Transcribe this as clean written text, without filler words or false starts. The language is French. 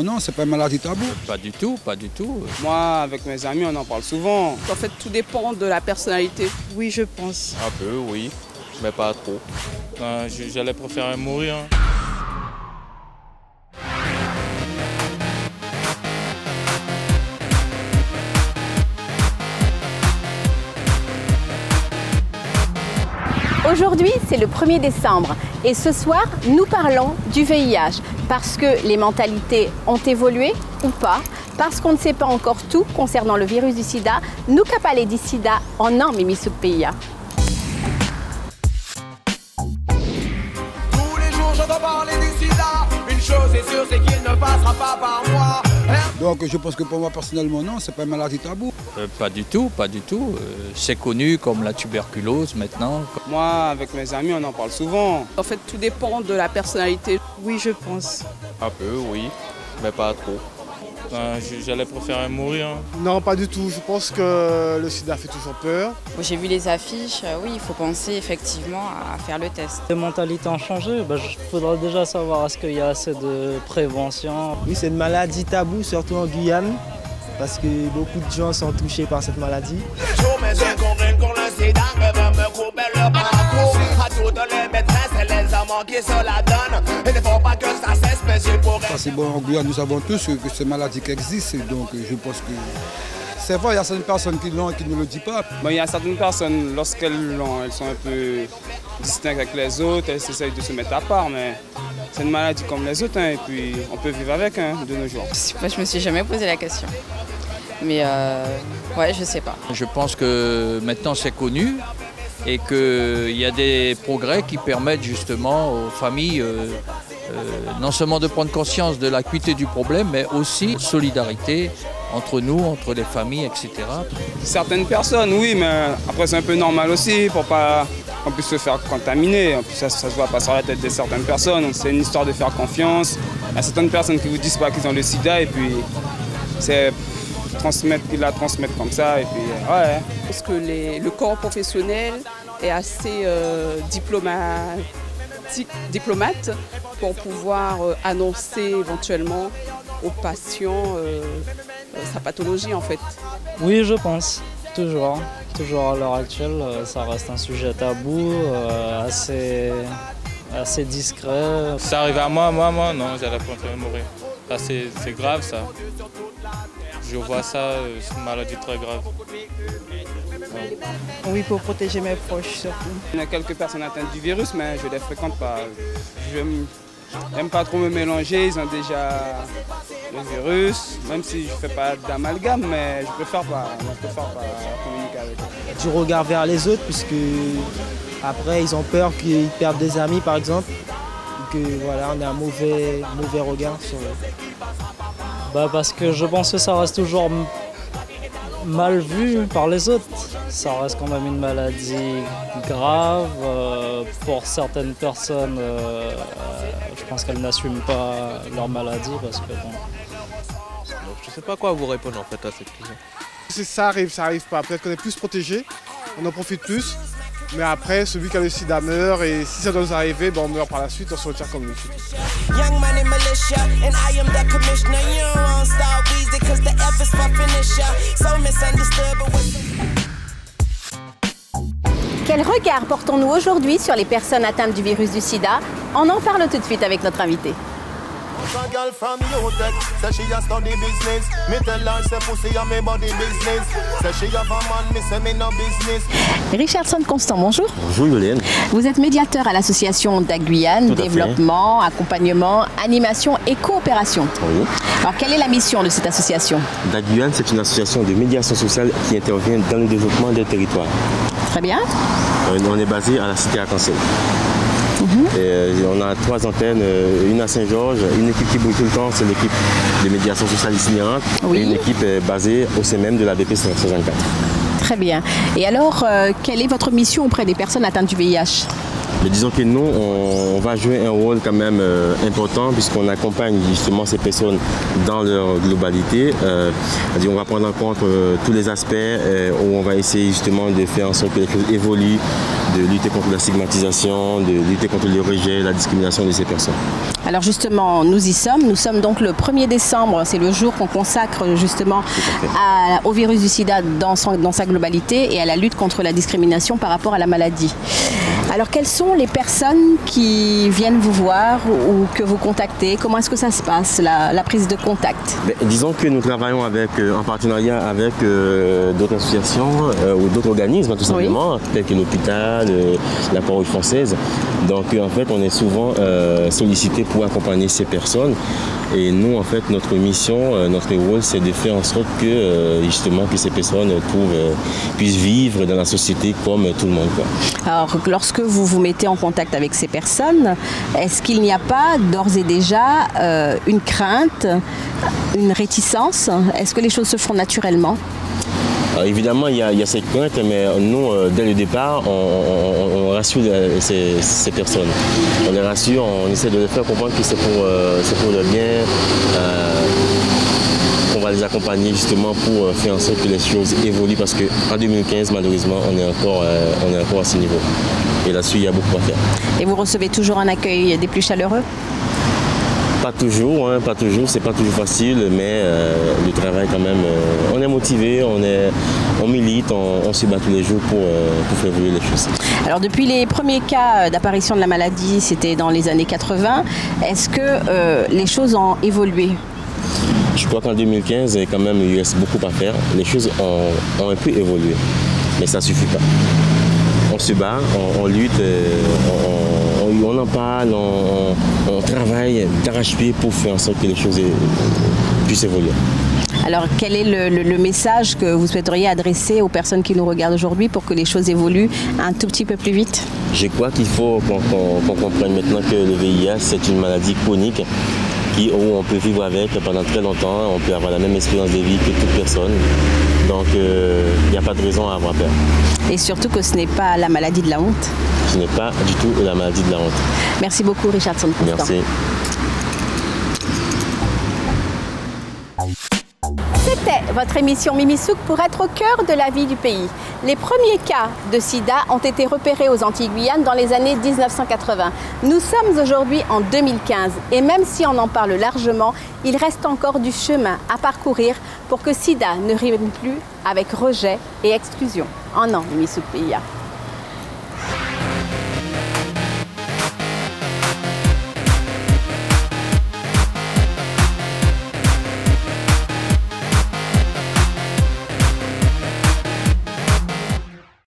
Non, c'est pas une maladie tabou. Pas du tout, pas du tout. Moi, avec mes amis, on en parle souvent. En fait, tout dépend de la personnalité. Oui, je pense. Un peu, oui, mais pas trop. J'allais préférer mourir. Aujourd'hui, c'est le 1er décembre et ce soir, nous parlons du VIH parce que les mentalités ont évolué ou pas, parce qu'on ne sait pas encore tout concernant le virus du sida, nous qu'à parler du sida en an mimi sous pays. Tous les jours, j'entends parler du sida. Une chose est sûre, c'est qu'il ne passera pas par moi. Donc je pense que pour moi personnellement, non, c'est pas une maladie tabou. Pas du tout, pas du tout. C'est connu comme la tuberculose maintenant. Moi, avec mes amis, on en parle souvent. En fait, tout dépend de la personnalité. Oui, je pense. Un peu, oui, mais pas trop. J'allais préférer mourir. Non, pas du tout. Je pense que le sida fait toujours peur. J'ai vu les affiches, oui, il faut penser effectivement à faire le test. Les mentalités ont changé, il faudra déjà savoir est-ce qu'il y a assez de prévention. Oui, c'est une maladie taboue, surtout en Guyane, parce que beaucoup de gens sont touchés par cette maladie. C'est bon, en Guyane, nous savons tous que ces maladies qui existent, donc je pense que c'est vrai, il y a certaines personnes qui l'ont et qui ne le disent pas. Bon, il y a certaines personnes, lorsqu'elles l'ont, elles sont un peu distinctes avec les autres, elles essayent de se mettre à part, mais c'est une maladie comme les autres, et puis on peut vivre avec de nos jours. Je me suis jamais posé la question, mais ouais, je sais pas. Je pense que maintenant c'est connu et qu'il y a des progrès qui permettent justement aux familles non seulement de prendre conscience de l'acuité du problème, mais aussi solidarité entre nous, entre les familles, etc. Certaines personnes, oui, mais après c'est un peu normal aussi pour pas qu'on puisse se faire contaminer. En plus, ça se voit pas sur la tête de certaines personnes. C'est une histoire de faire confiance. Il y a certaines personnes qui vous disent pas qu'ils ont le sida et puis c'est qu'ils la transmettent comme ça. Et puis, ouais. Parce que le corps professionnel est assez diplomate pour pouvoir annoncer éventuellement aux patients sa pathologie en fait. Oui, je pense, toujours. Toujours à l'heure actuelle, ça reste un sujet tabou, assez discret. Ça arrive à moi, non, j'allais préférer mourir. Là, c'est grave ça. Je vois ça, c'est une maladie très grave. Oui, pour protéger mes proches surtout. Il y a quelques personnes atteintes du virus, mais je ne les fréquente pas. Je n'aime pas trop me mélanger, ils ont déjà le virus, même si je ne fais pas d'amalgame, mais je préfère pas communiquer avec eux. Du regard vers les autres, puisque après ils ont peur qu'ils perdent des amis par exemple, ou que voilà, on a un mauvais regard sur eux. Parce que je pense que ça reste toujours mal vu par les autres. Ça reste quand même une maladie grave. Pour certaines personnes, je pense qu'elles n'assument pas leur maladie parce que bon. Je ne sais pas quoi vous répondre en fait à cette question. Ça arrive pas. Peut-être qu'on est plus protégé, on en profite plus. Mais après, celui qui a le sida meurt et si ça doit nous arriver, on meurt par la suite, on se retire comme nous. Quel regard portons-nous aujourd'hui sur les personnes atteintes du virus du sida? On en parle tout de suite avec notre invité. Richardson Constant, bonjour. Bonjour Yolène. Vous êtes médiateur à l'association DAC Guyane, développement, accompagnement, animation et coopération. Oui. Alors quelle est la mission de cette association? DAC Guyane, c'est une association de médiation sociale qui intervient dans le développement des territoires. Très bien. On est basé à la cité Arc-en-Ciel. Et on a 3 antennes, une à Saint-Georges, une équipe qui bouge tout le temps, c'est l'équipe de médiation sociale itinérante, et une équipe basée au sein même de la BP 124. Très bien. Et alors, quelle est votre mission auprès des personnes atteintes du VIH? Mais disons que nous, on va jouer un rôle quand même important puisqu'on accompagne justement ces personnes dans leur globalité. On va prendre en compte tous les aspects où on va essayer justement de faire en sorte que les choses évoluent, de lutter contre la stigmatisation, de lutter contre le rejet, la discrimination de ces personnes. Alors justement, nous y sommes. Nous sommes donc le 1er décembre. C'est le jour qu'on consacre justement au virus du sida dans sa globalité et à la lutte contre la discrimination par rapport à la maladie. Alors quelles sont les personnes qui viennent vous voir ou que vous contactez? Comment est-ce que ça se passe, la prise de contact? Disons que nous travaillons en partenariat avec d'autres associations ou d'autres organismes tout simplement, tels que l'hôpital, la Croix-Rouge française. Donc en fait on est souvent sollicité pour accompagner ces personnes. Et nous en fait notre mission, notre rôle c'est de faire en sorte que justement que ces personnes puissent vivre dans la société comme tout le monde, quoi. Alors lorsque vous vous mettez en contact avec ces personnes, est-ce qu'il n'y a pas d'ores et déjà une crainte, une réticence? Est-ce que les choses se font naturellement? Alors, évidemment, il y a cette crainte, mais nous, dès le départ, on rassure ces personnes. On les rassure, on essaie de les faire comprendre que c'est pour leur bien, qu'on va les accompagner justement pour faire en sorte que les choses évoluent, parce qu'en 2015, malheureusement, on est encore à ce niveau. Et là-dessus, il y a beaucoup à faire. Et vous recevez toujours un accueil des plus chaleureux? Pas toujours, pas toujours, c'est pas toujours facile, mais le travail quand même, on est motivé, on milite, on se bat tous les jours pour faire évoluer les choses. Alors depuis les premiers cas d'apparition de la maladie, c'était dans les années 80, est-ce que les choses ont évolué? Je crois qu'en 2015, quand même, il reste beaucoup à faire. Les choses ont un peu évolué, mais ça ne suffit pas. On se bat, on lutte, on en parle, on travaille d'arrache-pied pour faire en sorte que les choses puissent évoluer. Alors quel est le message que vous souhaiteriez adresser aux personnes qui nous regardent aujourd'hui pour que les choses évoluent un tout petit peu plus vite? Je crois qu'il faut qu'on comprenne maintenant que le VIH c'est une maladie chronique où on peut vivre avec pendant très longtemps, on peut avoir la même expérience de vie que toute personne. Donc il n'y a pas de raison à avoir peur. Et surtout que ce n'est pas la maladie de la honte. Ce n'est pas du tout la maladie de la honte. Merci beaucoup Richardson. Merci. C'était votre émission Mimisouk pour être au cœur de la vie du pays. Les premiers cas de sida ont été repérés aux Antilles-Guyane dans les années 1980. Nous sommes aujourd'hui en 2015 et même si on en parle largement, il reste encore du chemin à parcourir pour que sida ne rime plus avec rejet et exclusion. En an, Mimisouk PIA.